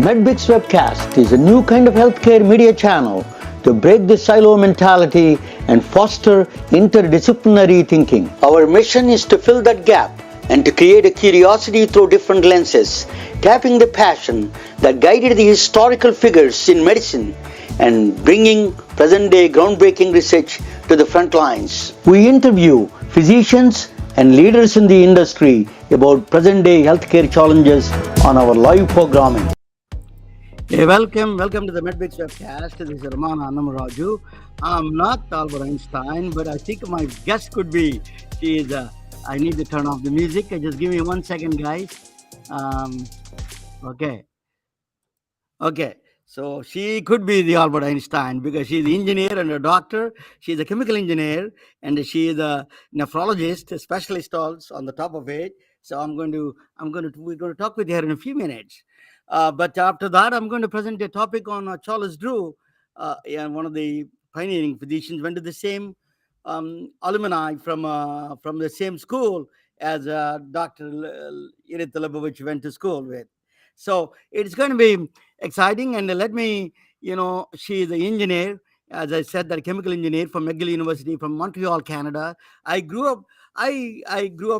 MedBix Webcast is a new kind of healthcare media channel to break the silo mentality and foster interdisciplinary thinking. Our mission is to fill that gap and to create a curiosity through different lenses, tapping the passion that guided the historical figures in medicine and bringing present-day groundbreaking research to the front lines. We interview physicians and leaders in the industry about present-day healthcare challenges on our live programming. Hey, welcome to the MedBix Webcast. This is Ramana Annamaraju. I'm not Albert Einstein, but I think my guest could be. She is. I need to turn off the music. Just give me 1 second, guys. Okay. So she could be the Albert Einstein because she's an engineer and a doctor. She's a chemical engineer and she is a nephrologist, a specialist also on the top of it. So we're going to talk with her in a few minutes. But after that, I'm going to present a topic on Charles Drew, one of the pioneering physicians, went to the same alumni from the same school as Dr. Irith Lebovich went to school with. So it's going to be exciting. And let me, she is an engineer, as I said, that chemical engineer from McGill University from Montreal-Canada. I grew up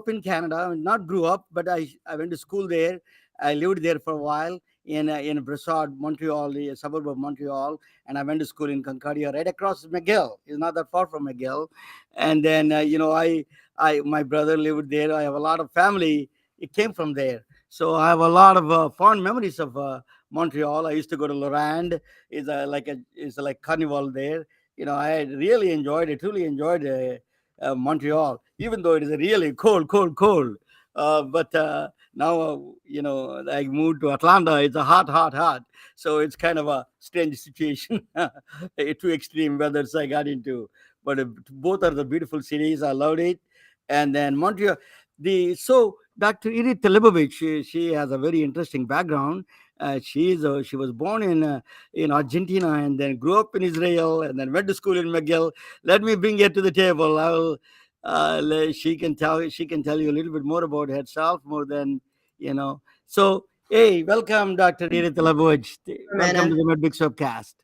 in Canada, not grew up, but I went to school there. I lived there for a while in Brassard, Montreal, a suburb of Montreal, and I went to school in Concordia, right across McGill. It's not that far from McGill. And then, my brother lived there. I have a lot of family. It came from there. So I have a lot of fond memories of Montreal. I used to go to Laurent. It's like carnival there. I truly enjoyed Montreal, even though it is a really cold. But now, I moved to Atlanta. It's a hot. So it's kind of a strange situation. Two extreme weathers I got into. But both are the beautiful cities. I loved it. And then Montreal, Dr. Irith Lebovich, she has a very interesting background. She was born in Argentina and then grew up in Israel and then went to school in McGill. Let me bring her to the table. She can tell you a little bit more about herself, more than So, hey, welcome, Dr. Irith Lebovich. Welcome to the MedBix Webcast.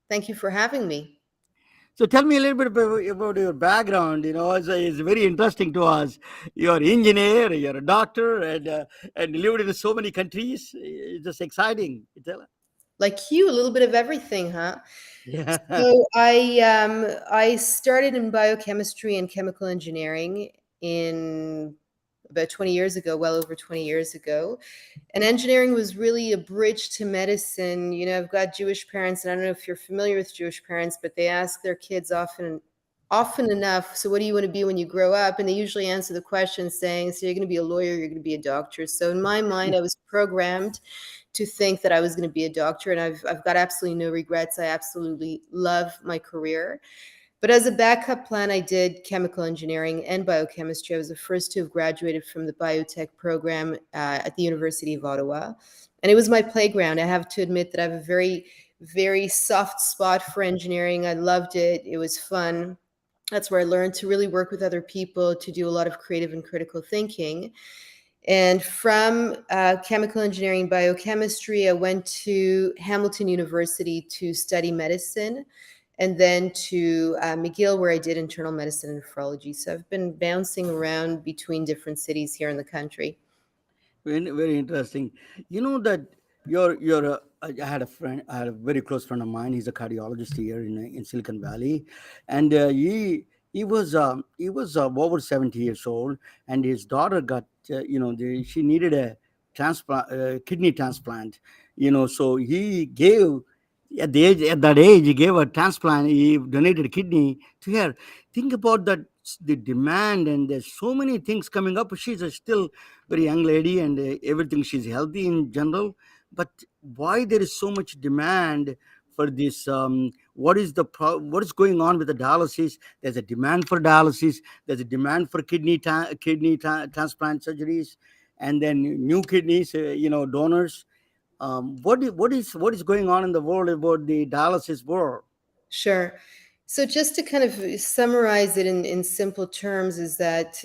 Thank you for having me. So tell me a little bit about your background. It's very interesting to us. You're an engineer, you're a doctor, and lived in so many countries. It's just exciting. Like you, a little bit of everything, huh? Yeah. So I started in biochemistry and chemical engineering in about 20 years ago, well over 20 years ago. And engineering was really a bridge to medicine. I've got Jewish parents, and I don't know if you're familiar with Jewish parents, but they ask their kids often enough, so what do you want to be when you grow up? And they usually answer the question saying, so you're going to be a lawyer, you're going to be a doctor. So in my mind, I was programmed to think that I was going to be a doctor, and I've got absolutely no regrets. I absolutely love my career. But as a backup plan, I did chemical engineering and biochemistry. I was the first to have graduated from the biotech program at the University of Ottawa. And it was my playground. I have to admit that I have a very, very soft spot for engineering. I loved it. It was fun. That's where I learned to really work with other people, to do a lot of creative and critical thinking. And from chemical engineering, biochemistry, I went to Hamilton University to study medicine, and then to McGill, where I did internal medicine and nephrology. So I've been bouncing around between different cities here in the country. Very, very interesting. You know that I had a very close friend of mine. He's a cardiologist here in Silicon Valley, and he was over 70 years old, and his daughter got she needed a kidney transplant. So he gave. At that age, he gave a transplant. He donated a kidney to her. Think about that, the demand, and there's so many things coming up. She's still very young lady, and everything. She's healthy in general. But why there is so much demand for this? What is going on with the dialysis? There's a demand for dialysis. There's a demand for kidney transplant surgeries, and then new kidneys. Donors. What is going on in the world about the dialysis world? Sure. So just to kind of summarize it in simple terms is that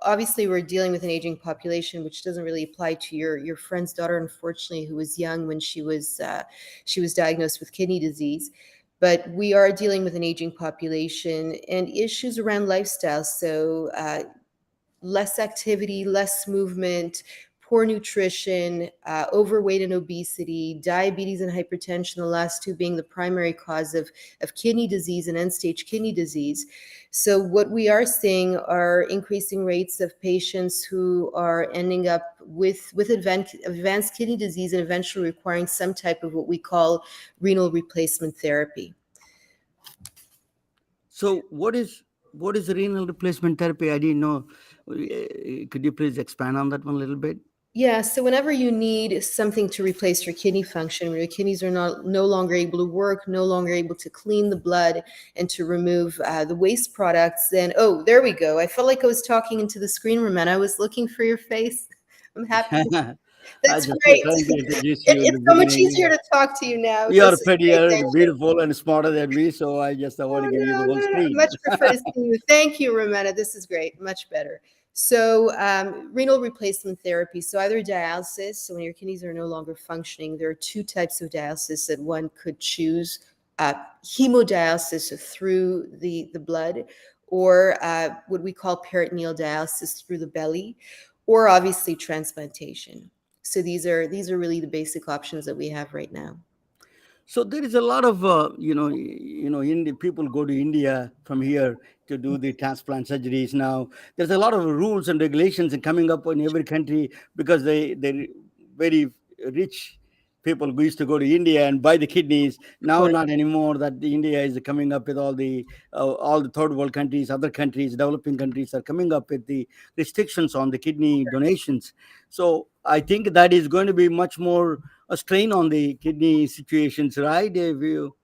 obviously we're dealing with an aging population, which doesn't really apply to your friend's daughter, unfortunately, who was young when she was diagnosed with kidney disease. But we are dealing with an aging population and issues around lifestyle. So less activity, less movement, poor nutrition, overweight and obesity, diabetes and hypertension, the last two being the primary cause of kidney disease and end-stage kidney disease. So what we are seeing are increasing rates of patients who are ending up with advanced kidney disease and eventually requiring some type of what we call renal replacement therapy. So what is renal replacement therapy? I didn't know. Could you please expand on that one a little bit? Yeah, so whenever you need something to replace your kidney function, where your kidneys are no longer able to work, no longer able to clean the blood and to remove the waste products, then, oh, there we go. I felt like I was talking into the screen, Roman. I was looking for your face. I'm happy. I That's just great. trying to introduce you in the It's so much beginning. easier to talk to you now. You This are is great. prettier Thank and you. beautiful and smarter than me, so I just want No, to give you no, the whole no, no. screen. Much prefer to see you. Thank you, Romana. This is great. Much better. So, renal replacement therapy. So, either dialysis, so when your kidneys are no longer functioning, there are two types of dialysis that one could choose: hemodialysis through the blood, or what we call peritoneal dialysis through the belly, or obviously transplantation. So, these are really the basic options that we have right now. So there is a lot of people go to India from here to do the transplant surgeries. Now there's a lot of rules and regulations and coming up in every country because they very rich people who used to go to India and buy the kidneys. Now Correct. not anymore. That the India is coming up with all the third world countries, other countries, developing countries are coming up with the restrictions on the kidney donations. So I think that is going to be much more a strain on the kidney situations, right? If you,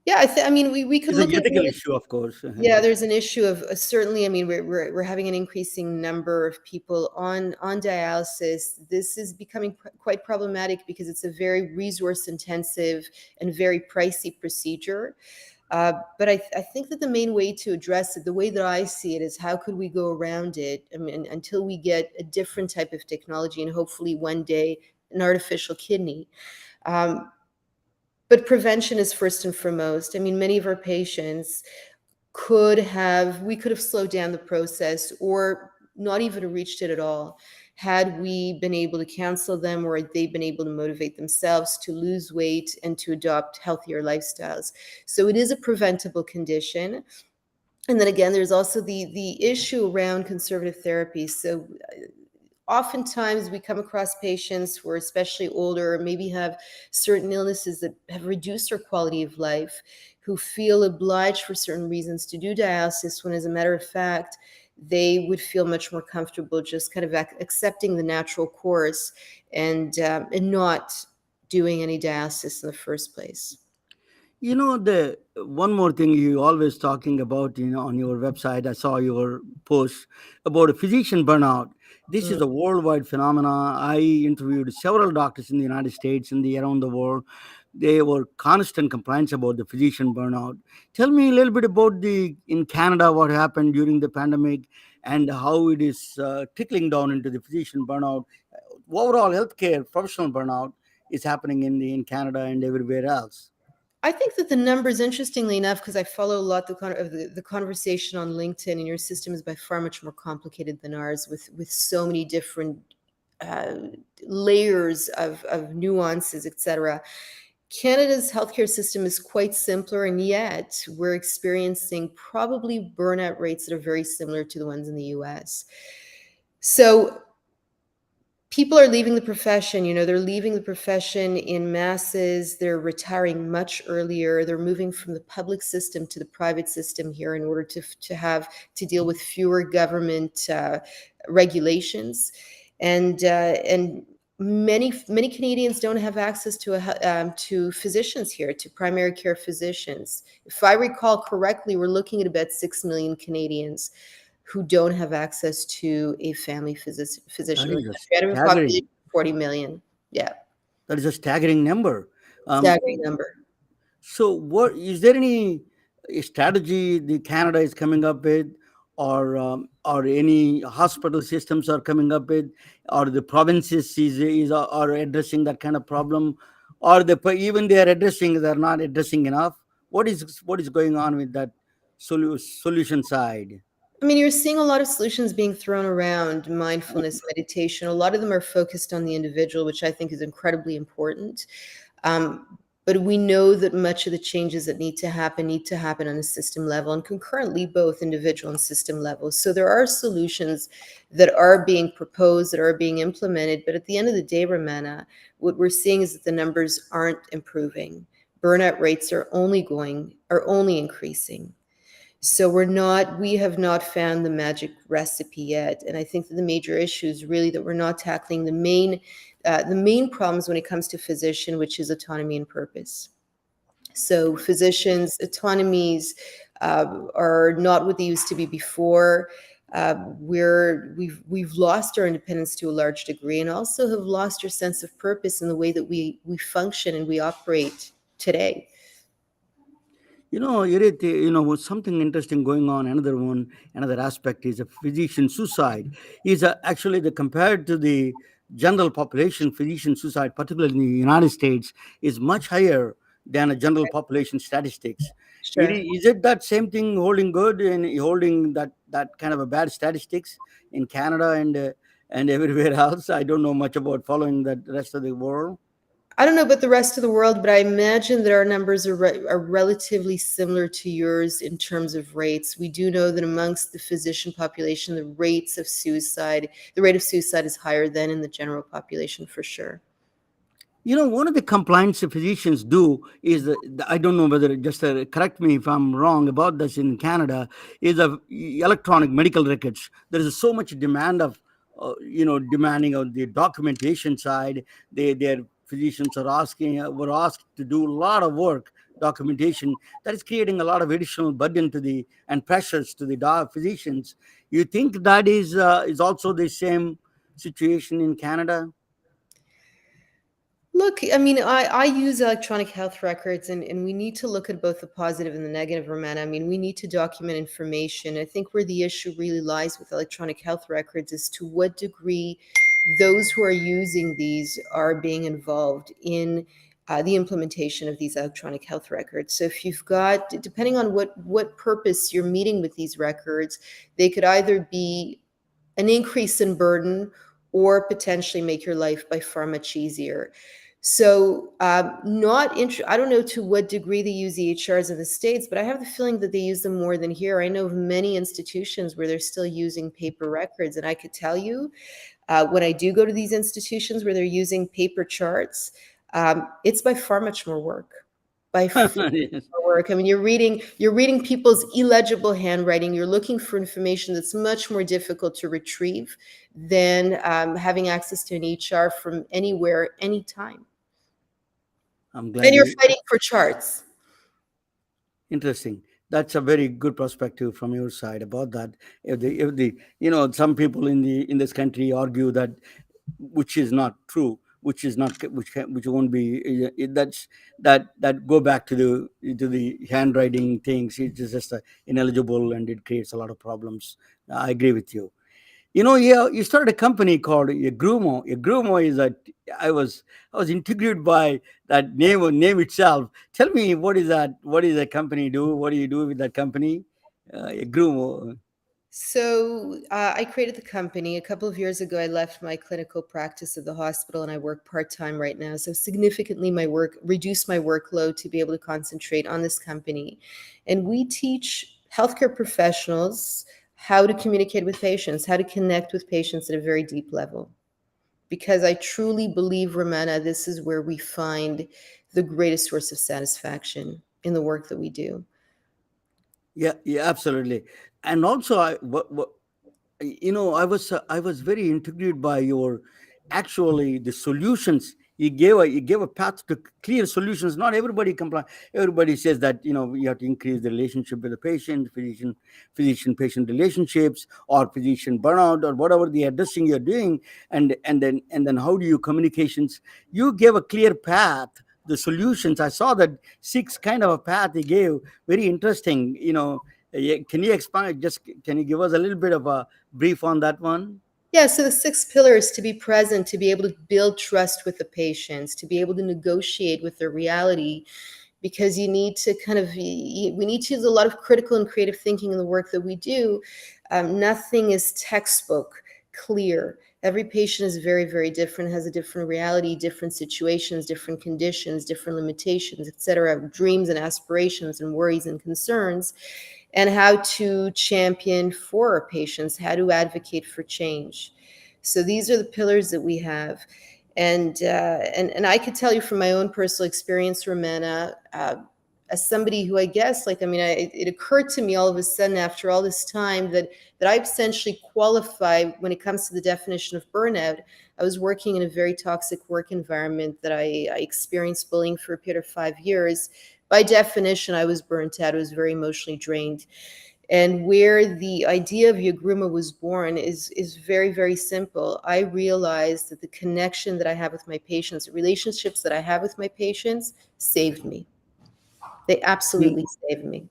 Yeah, I mean, we could it's an look at ethical issue, of course. yeah, there's an issue of certainly. I mean, we're having an increasing number of people on dialysis. This is becoming quite problematic because it's a very resource intensive and very pricey procedure. But I think that the main way to address it, the way that I see it, is how could we go around it? I mean, until we get a different type of technology and hopefully one day an artificial kidney. Um, but prevention is first and foremost. I mean, many of our patients we could have slowed down the process or not even reached it at all had we been able to counsel them or they've been able to motivate themselves to lose weight and to adopt healthier lifestyles. So it is a preventable condition. And then again, there's also the issue around conservative therapy. So oftentimes we come across patients who are especially older or maybe have certain illnesses that have reduced their quality of life, who feel obliged for certain reasons to do dialysis, when as a matter of fact they would feel much more comfortable just kind of accepting the natural course and not doing any dialysis in the first place. The one more thing you always talking about, on your website, I saw your post about a physician burnout. This Mm. is a worldwide phenomena. I interviewed several doctors in the United States and around the world. They were constant complaints about the physician burnout. Tell me a little bit about the in Canada what happened during the pandemic and how it is trickling down into the physician burnout. Overall, healthcare professional burnout is happening in Canada and everywhere else. I think that the numbers, interestingly enough, because I follow a lot of the conversation on LinkedIn, and your system is by far much more complicated than ours, with so many different uh, layers of nuances, etc. Canada's healthcare system is quite simpler, and yet we're experiencing probably burnout rates that are very similar to the ones in the US. So people are leaving the profession. They're leaving the profession in masses. They're retiring much earlier. They're moving from the public system to the private system here in order to have to deal with fewer government regulations, and many Canadians don't have access to physicians here, to primary care physicians. If I recall correctly, we're looking at about 6 million Canadians who don't have access to a family That physician in is the a country out of a population staggering. of 40 million. Yeah, That is a staggering number. Um, staggering number. So, what is there any strategy the Canada is coming up with, or any hospital systems are coming up with, or the provinces is are addressing that kind of problem, or even they are addressing, they are not addressing enough? What is going on with that solution side? I mean, you're seeing a lot of solutions being thrown around, mindfulness, meditation. A lot of them are focused on the individual, which I think is incredibly important. But we know that much of the changes that need to happen on a system level and concurrently both individual and system levels. So there are solutions that are being proposed, that are being implemented. But at the end of the day, Romana, what we're seeing is that the numbers aren't improving. Burnout rates are only increasing. So we have not found the magic recipe yet. And I think that the major issue is really that we're not tackling the main problems when it comes to physician, which is autonomy and purpose. So physicians' autonomies are not what they used to be before. We've lost our independence to a large degree, and also have lost our sense of purpose in the way that we function and we operate today. Irith, something interesting going on. Another aspect is a physician suicide. Is actually the compared to the general population, physician suicide, particularly in the United States, is much higher than a general population statistics. Sure. Is it that same thing holding good and holding that kind of a bad statistics in Canada and everywhere else? I don't know much about following that rest of the world. I don't know about the rest of the world, but I imagine that our numbers are relatively similar to yours in terms of rates. We do know that amongst the physician population, the rate of suicide is higher than in the general population for sure. One of the complaints the physicians do is I don't know whether just correct me if I'm wrong about this in Canada, is of electronic medical records. There is so much demand of, demanding of the documentation side. Their physicians were asked to do a lot of work, documentation that is creating a lot of additional burden to the and pressures to the physicians. You think that is also the same situation in Canada? Look, I mean, I use electronic health records, and we need to look at both the positive and the negative, Romana. I mean, we need to document information. I think where the issue really lies with electronic health records is to what degree those who are using these are being involved in the implementation of these electronic health records. So if you've got, depending on what purpose you're meeting with these records, they could either be an increase in burden or potentially make your life by far much easier. So, I don't know to what degree they use EHRs in the States, but I have the feeling that they use them more than here. I know of many institutions where they're still using paper records. And I could tell you, when I do go to these institutions where they're using paper charts, it's by far much more work. By far Yes. more work. I mean, you're reading people's illegible handwriting. You're looking for information that's much more difficult to retrieve than having access to an HR from anywhere, anytime. I'm And glad you're you. fighting for charts. Interesting. That's a very good perspective from your side about that. If the some people in this country argue that, which is not true, which is not which won't be that go back to the handwriting things. It's just ineligible and it creates a lot of problems. I agree with you. Yeah, you started a company called Grumo. Grumo is a. I was intrigued by that name itself. Tell me, what is that? What does that company do? What do you do with that company? Grumo. So I created the company a couple of years ago. I left my clinical practice at the hospital, and I work part-time right now. So significantly, reduced my workload to be able to concentrate on this company. And we teach healthcare professionals how to communicate with patients, how to connect with patients at a very deep level. Because I truly believe, Romana, this is where we find the greatest source of satisfaction in the work that we do. Yeah, yeah, absolutely. And also, I was very intrigued by your actually the solutions you gave a path to clear solutions. Not everybody comply. Everybody says that you have to increase the relationship with the patient, physician patient relationships, or physician burnout, or whatever the addressing you're doing. And then how do you communications? You gave a clear path the solutions. I saw that six kind of a path he gave. Very interesting. Can you expand? Just can you give us a little bit of a brief on that one? Yeah, so the six pillars: to be present, to be able to build trust with the patients, to be able to negotiate with their reality, because you need to we need to use a lot of critical and creative thinking in the work that we do. Nothing is textbook clear. Every patient is very, very different, has a different reality, different situations, different conditions, different limitations, etc., dreams and aspirations and worries and concerns, and how to champion for our patients, how to advocate for change. So these are the pillars that we have. And I could tell you from my own personal experience, Romana, as somebody who, I guess, it occurred to me all of a sudden after all this time that I essentially qualify when it comes to the definition of burnout. I was working in a very toxic work environment that I experienced bullying for a period of 5 years. By definition, I was burnt out. I was very emotionally drained. And where the idea of Yagruma was born is very, very simple. I realized that the connection that I have with my patients, the relationships that I have with my patients, saved me. They absolutely saved me.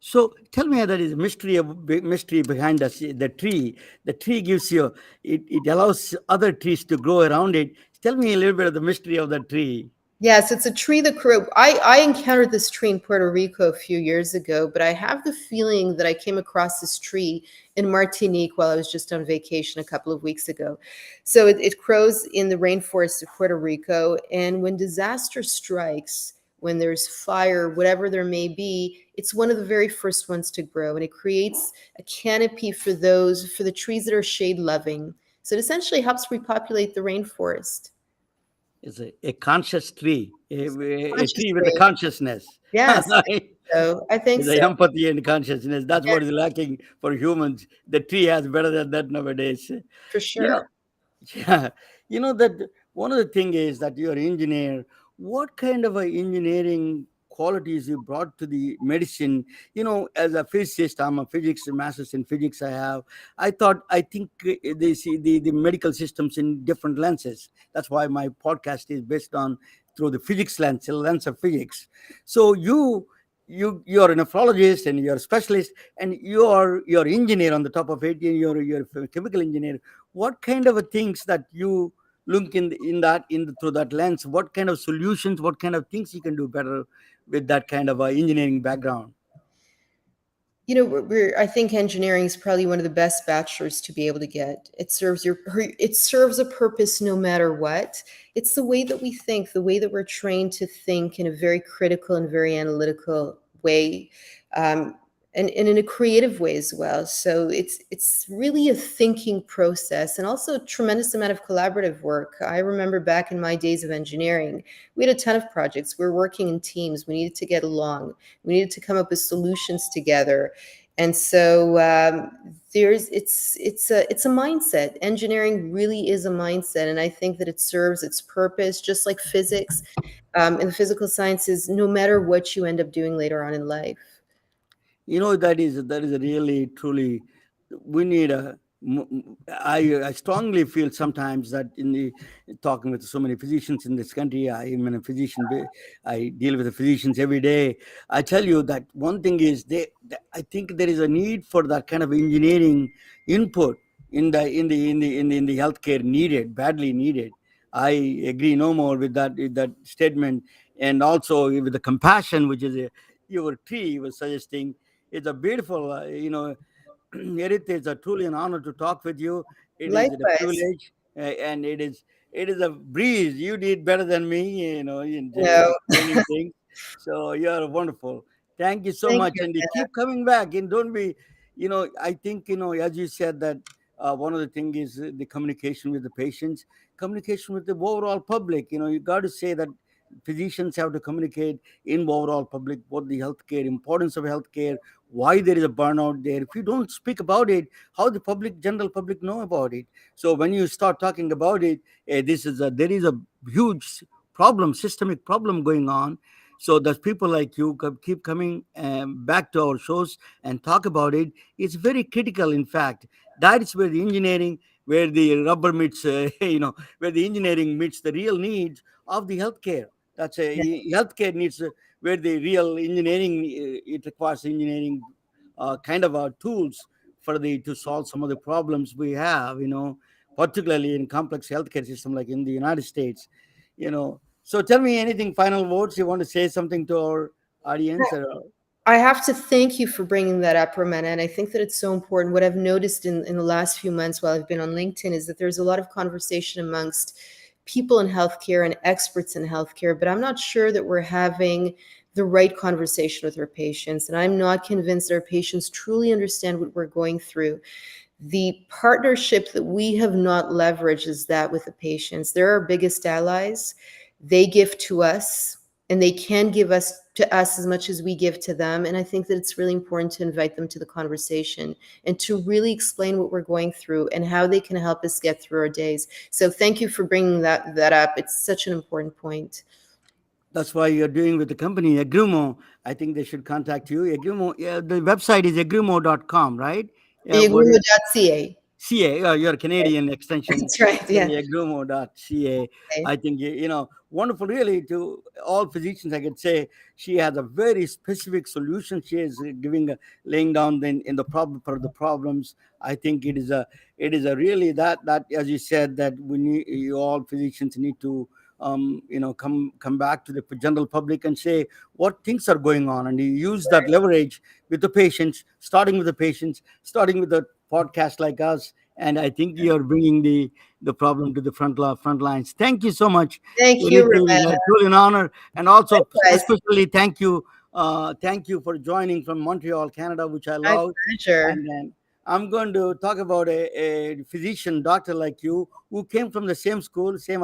So tell me, that is a mystery behind us. The tree. The tree gives you, it allows other trees to grow around it. Tell me a little bit of the mystery of the tree. Yes, it's a tree that grew. I encountered this tree in Puerto Rico a few years ago, but I have the feeling that I came across this tree in Martinique while I was just on vacation a couple of weeks ago. So it grows in the rainforest of Puerto Rico, and when disaster strikes, when there's fire, whatever there may be, it's one of the very first ones to grow, and it creates a canopy for the trees that are shade loving. So it essentially helps repopulate the rainforest. It's a conscious tree, a Conscious tree with a tree. consciousness. Yes, so I think The so. empathy and consciousness. That's Yeah, what is lacking for humans. The tree has better than that nowadays. for You know, sure. yeah, that one of the thing is that you're an engineer. What kind of a engineering qualities you brought to the medicine? As a physicist, I'm a physics master's in physics. I think they see the medical systems in different lenses. That's why my podcast is based on through the physics lens of physics. So you're a nephrologist and you're a specialist and you're engineer on the top of it. You're a chemical engineer. What kind of a things that you look through that lens? What kind of solutions, what kind of things you can do better with that kind of a engineering background? I think engineering is probably one of the best bachelors to be able to get. It serves a purpose no matter what. It's the way that we think, the way that we're trained to think in a very critical and very analytical way. Um, and in a creative way as well. So it's really a thinking process, and also a tremendous amount of collaborative work. I remember back in my days of engineering, we had a ton of projects. We were working in teams. We needed to get along. We needed to come up with solutions together. And so it's a mindset. Engineering really is a mindset, and I think that it serves its purpose, just like physics, in the physical sciences, no matter what you end up doing later on in life. That is a really truly, we need I strongly feel sometimes that in the talking with so many physicians in this country. I am a physician. I deal with the physicians every day. I tell you that one thing is I think there is a need for that kind of engineering input in the healthcare, needed, badly needed. I agree no more with that statement. And also with the compassion, which is your tree was suggesting. It's a beautiful, Edith, it's a truly an honor to talk with you. It is a Likewise. privilege, and it is a breeze. You did better than me, in No, explaining things. So you're wonderful. Thank you so thank much, you. and you keep coming back. And don't be, I think as you said that one of the things is the communication with the patients, communication with the overall public. You got to say that physicians have to communicate in overall public what the healthcare importance of healthcare, why there is a burnout there. If you don't speak about it, how the general public know about it? So when you start talking about it, there is a huge problem, systemic problem going on. So that people like you keep coming back to our shows and talk about it. It's very critical. In fact, that is where the engineering, where the rubber meets, where the engineering meets the real needs of the healthcare. That's a healthcare needs where the real engineering, it requires engineering kind of tools for the to solve some of the problems we have, particularly in complex healthcare system like in the United States. So tell me anything, final words you want to say something to our audience, or I have to thank you for bringing that up, Romana. And I think that it's so important. What I've noticed in the last few months while I've been on LinkedIn is that there's a lot of conversation amongst people in healthcare and experts in healthcare, but I'm not sure that we're having the right conversation with our patients. And I'm not convinced our patients truly understand what we're going through. The partnership that we have not leveraged is that with the patients. They're our biggest allies. They give to us, and they can give us to us as much as we give to them. And I think that it's really important to invite them to the conversation and to really explain what we're going through and how they can help us get through our days. So thank you for bringing that up. It's such an important point. that's why you're doing with the company Agrumo. I think they should contact you. Agrumo, yeah, the website is agrumo.com, right? Yeah, what is Agrumo.ca. CA, your Canadian extension, That's right. the Yeah. agrumo.ca. Okay. I think, wonderful, really, to all physicians. I could say she has a very specific solution. She is giving, laying down in the problem for the problems. I think it is a really that as you said that we need, you all physicians need to come back to the general public and say what things are going on, and you use that leverage with the patients, starting with the patients, starting with the podcast like us. And I think you're bringing the problem to the front lines. Thank you so much, Thank you, Irith. Romana. Truly an honor. And also Likewise. especially thank you for joining from Montreal, Canada, which I My love. pleasure. And then I'm going to talk about a physician doctor like you who came from the same school, same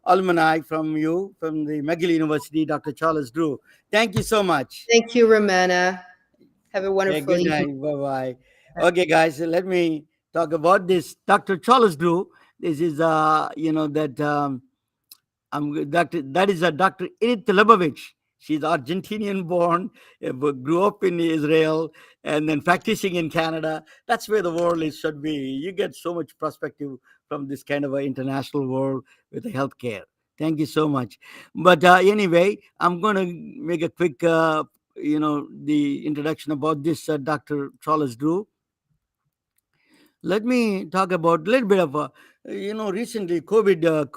alumni from you, from the McGill University, Dr. Charles Drew. Thank you so much. Thank you, Romana. Have a Okay, wonderful good evening. night. Bye bye. Okay, guys, so let me talk about this. Dr. Charles Drew. This is, that that is a Dr. Irith Lebovich. She's Argentinian born, but grew up in Israel, and then practicing in Canada. That's where the world should be. You get so much perspective from this kind of an international world with the healthcare. Thank you so much. But anyway, I'm going to make a quick, the introduction about this Dr. Charles Drew. Let me talk about a little bit of recently COVID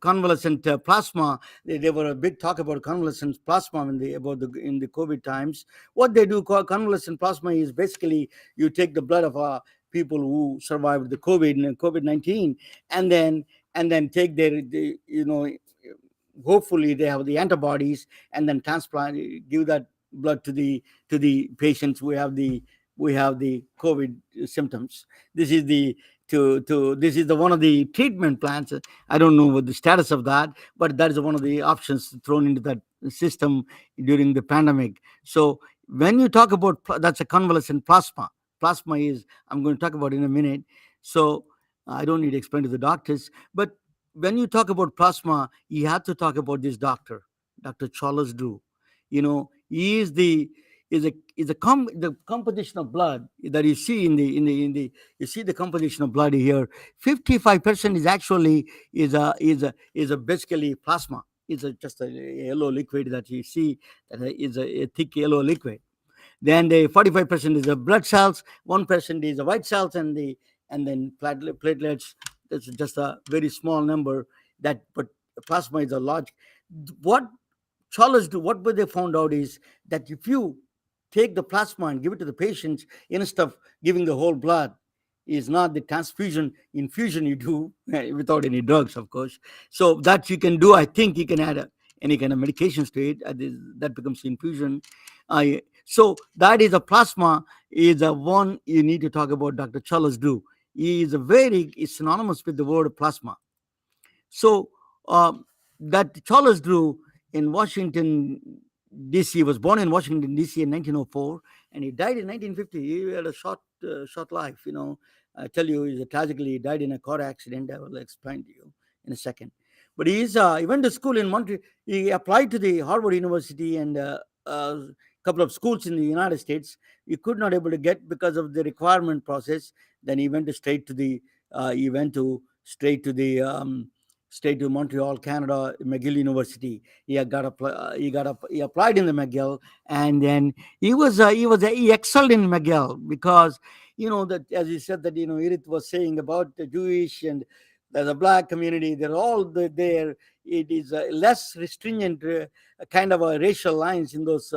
convalescent plasma. They were a big talk about convalescent plasma in the COVID times. What they do, convalescent plasma, is basically you take the blood of people who survived the COVID-19, and then take hopefully they have the antibodies, and then transplant, give that blood to the patients who have the COVID symptoms. This is the one of the treatment plans. I don't know what the status of that, but that is one of the options thrown into that system during the pandemic. So when you talk about that's a convalescent plasma. Plasma is, I'm going to talk about in a minute. So I don't need to explain to the doctors, but when you talk about plasma, you have to talk about this doctor, Dr. Charles Drew. He is the composition of blood that you see in the you see the composition of blood here. 55% is actually is a basically plasma. It's just a yellow liquid that you see, that is a thick yellow liquid. Then the 45% is the blood cells, 1% is the white cells, and then platelets. That's just a very small number. But plasma is a large. What what they found out is that if you take the plasma and give it to the patients instead of giving the whole blood, is not the infusion you do without any drugs, of course. So that you can do. I think you can add any kind of medications to it. That becomes infusion. So that is a plasma is a one you need to talk about. Dr. Charles Drew. He is synonymous with the word plasma. So that Charles Drew in Washington, D.C., was born in Washington, D.C. in 1904, and he died in 1950. He had a short life. I tell you, he died in a car accident. I will explain to you in a second. But he went to school in Montreal. He applied to the Harvard University and a couple of schools in the United States. He could not able to get because of the requirement process. Then he went straight to the straight to Montreal, Canada, McGill University. He applied in the McGill, and then he excelled in McGill because that, as you said, that Irith was saying about the Jewish and the black community. They're all there. It is less restringent kind of a racial lines in those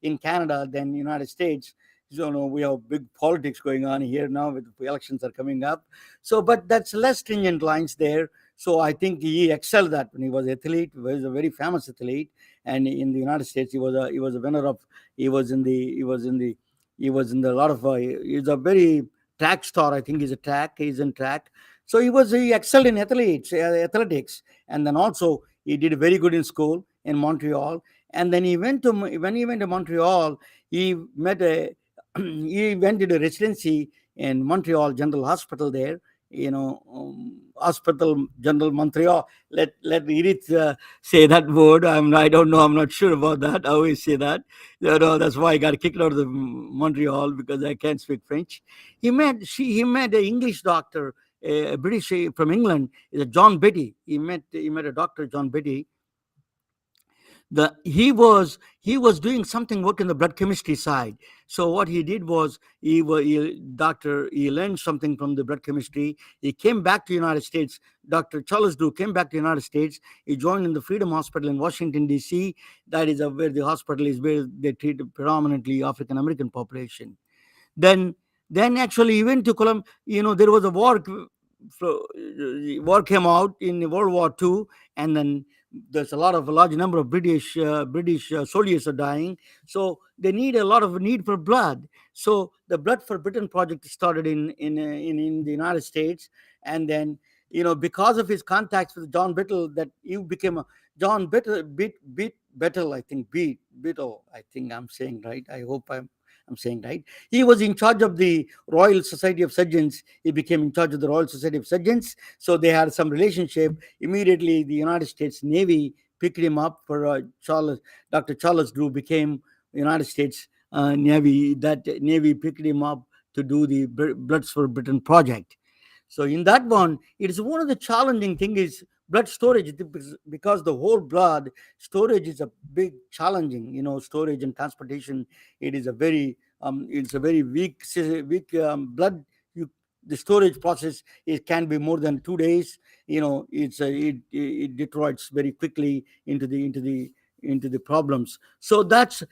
in Canada than United States. So we have big politics going on here now with the elections are coming up. So, but that's less stringent lines there. So I think he excelled that when he was athlete. He was a very famous athlete, and in the United States, he was a winner of. He was in the lot of. He's a very track star. I think he's in track. So he excelled in athletics, and then also he did very good in school in Montreal. And then when he went to Montreal, he met a he went to the residency in Montreal General Hospital there. Hospital General Montreal. Let Edith say that word. I don't know. I'm not sure about that. I always say that. That's why I got kicked out of the Montreal because I can't speak French. He met an English doctor, a British from England, is a John Beatty. He met a doctor, John Beatty. He was doing something work in the blood chemistry side. So what he did was he learned something from the blood chemistry. He came back to United States. Dr. Charles Drew came back to United States. He joined in the Freedom Hospital in Washington, D.C. That is where the hospital is, where they treat predominantly African American population. Then actually he went to Columbia. There was a war came out in World War II, and then there's a large number of British soldiers are dying, so they need a lot of need for blood. So the Blood for Britain project started in the United States, and then because of his contacts with John Biddle, that he became a John Biddle, Biddle, I think Biddle, I think I'm saying right. I hope I'm saying right. He was in charge of the Royal Society of Surgeons. He became in charge of the Royal Society of Surgeons. So they had some relationship. Immediately, the United States Navy picked him up for Dr. Charles Drew became United States Navy. That Navy picked him up to do the Bloods for Britain project. So in that one, it is one of the challenging thing is blood storage, because the whole blood storage is a big challenging. Storage and transportation. It is a very weak blood. The storage process, it can be more than 2 days. It deteriorates very quickly into the problems. So that's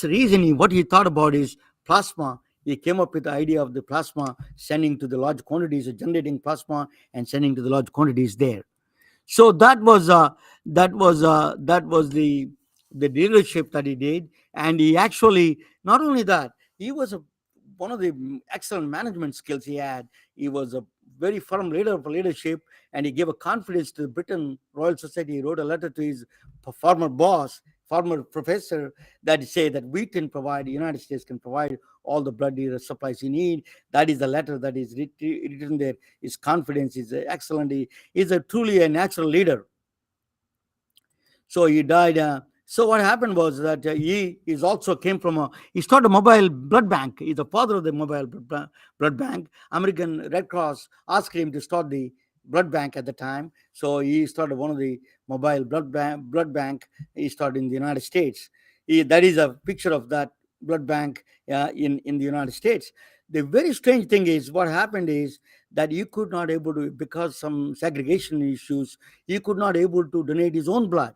reasoning. What he thought about is plasma. He came up with the idea of the plasma sending to the large quantities, generating plasma and sending to the large quantities there. So that was the leadership that he did, and he actually, not only that, he was one of the excellent management skills he had. He was a very firm leader for leadership, and he gave a confidence to the Britain Royal Society. He wrote a letter to his former boss, former professor, that say that we can provide, the United States can provide all the blood supplies you need. That is the letter that is written there. His confidence is excellent. He is truly a natural leader. So he died. So what happened was that he started a mobile blood bank. He's the father of the mobile blood bank. American Red Cross asked him to start the blood bank at the time. So he started one of the mobile blood bank. He started in the United States. That is a picture of that blood bank in the United States. The very strange thing is what happened is that you could not able to, because some segregation issues, he could not able to donate his own blood.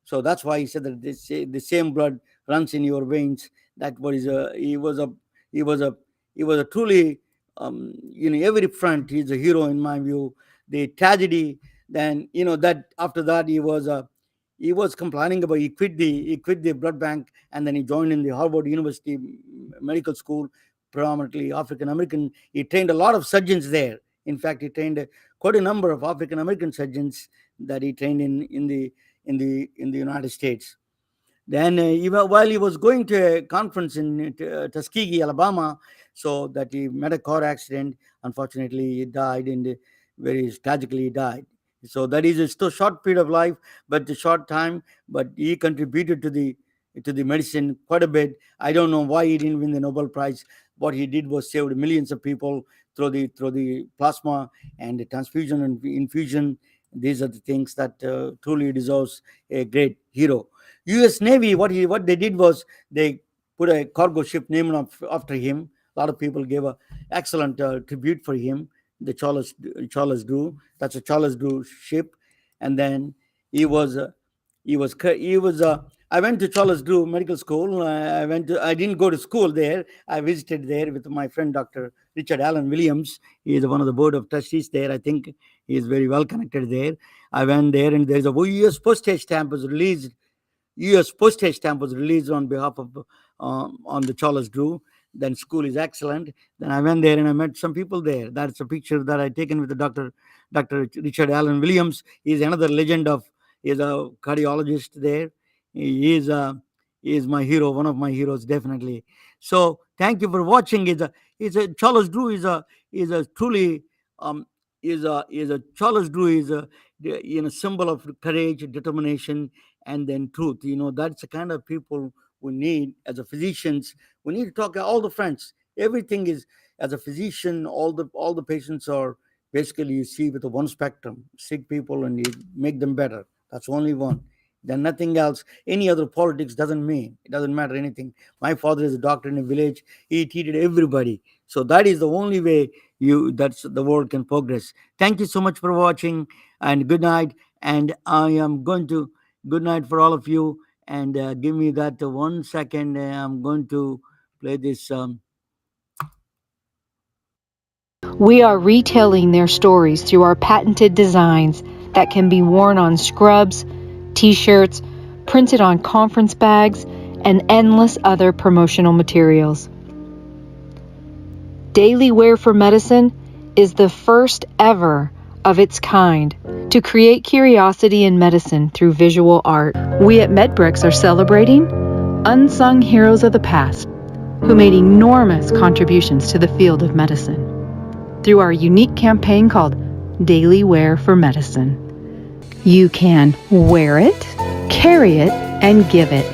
So that's why he said that the same blood runs in your veins. That was he was a truly every front. He's a hero in my view. The tragedy, then that after that he was complaining about, he quit the blood bank, and then he joined in the Harvard University Medical School, predominantly African American. He trained a lot of surgeons there. In fact, he trained quite a number of African American surgeons that he trained in the United States. Then while he was going to a conference in Tuskegee, Alabama, so that he met a car accident. Unfortunately, he died, very tragically he died. So that is a short period of life, but the short time. But he contributed to the medicine quite a bit. I don't know why he didn't win the Nobel Prize. What he did was saved millions of people through the plasma and the transfusion and infusion These are the things that truly deserves a great hero. U.S. Navy, what they did was they put a cargo ship named after him. A lot of people gave a excellent tribute for him. The Charles Drew. That's a Charles Drew ship, and then he was he was. I went to Charles Drew Medical School. I didn't go to school there. I visited there with my friend Dr. Richard Allen Williams. He is one of the board of trustees there. I think he is very well connected there. I went there, and there's a U.S. postage stamp was released. U.S. postage stamp was released on behalf of on the Charles Drew. Then school is excellent. Then I went there and I met some people there. That's a picture that I taken with the Dr. Richard Allen Williams. He's another legend of. He's a cardiologist there. He is my hero, one of my heroes, definitely. So thank you for watching. It's a Charles Drew is a truly is a Charles Drew is a symbol of courage, determination, and then truth. That's the kind of people we need as a physicians. We need to talk to all the friends. Everything is, as a physician, all the patients are basically, you see, with the one spectrum, sick people, and you make them better. That's only one. Then nothing else. Any other politics doesn't mean. It doesn't matter anything. My father is a doctor in a village. He treated everybody. So that is the only way that's the world can progress. Thank you so much for watching, and good night. And I am going to good night for all of you. And give me that 1 second. I'm going to play this. We are retelling their stories through our patented designs that can be worn on scrubs, t-shirts, printed on conference bags, and endless other promotional materials. Daily Wear for Medicine is the first ever of its kind to create curiosity in medicine through visual art. We at MedBricks are celebrating unsung heroes of the past who made enormous contributions to the field of medicine through our unique campaign called Daily Wear for Medicine. You can wear it, carry it, and give it.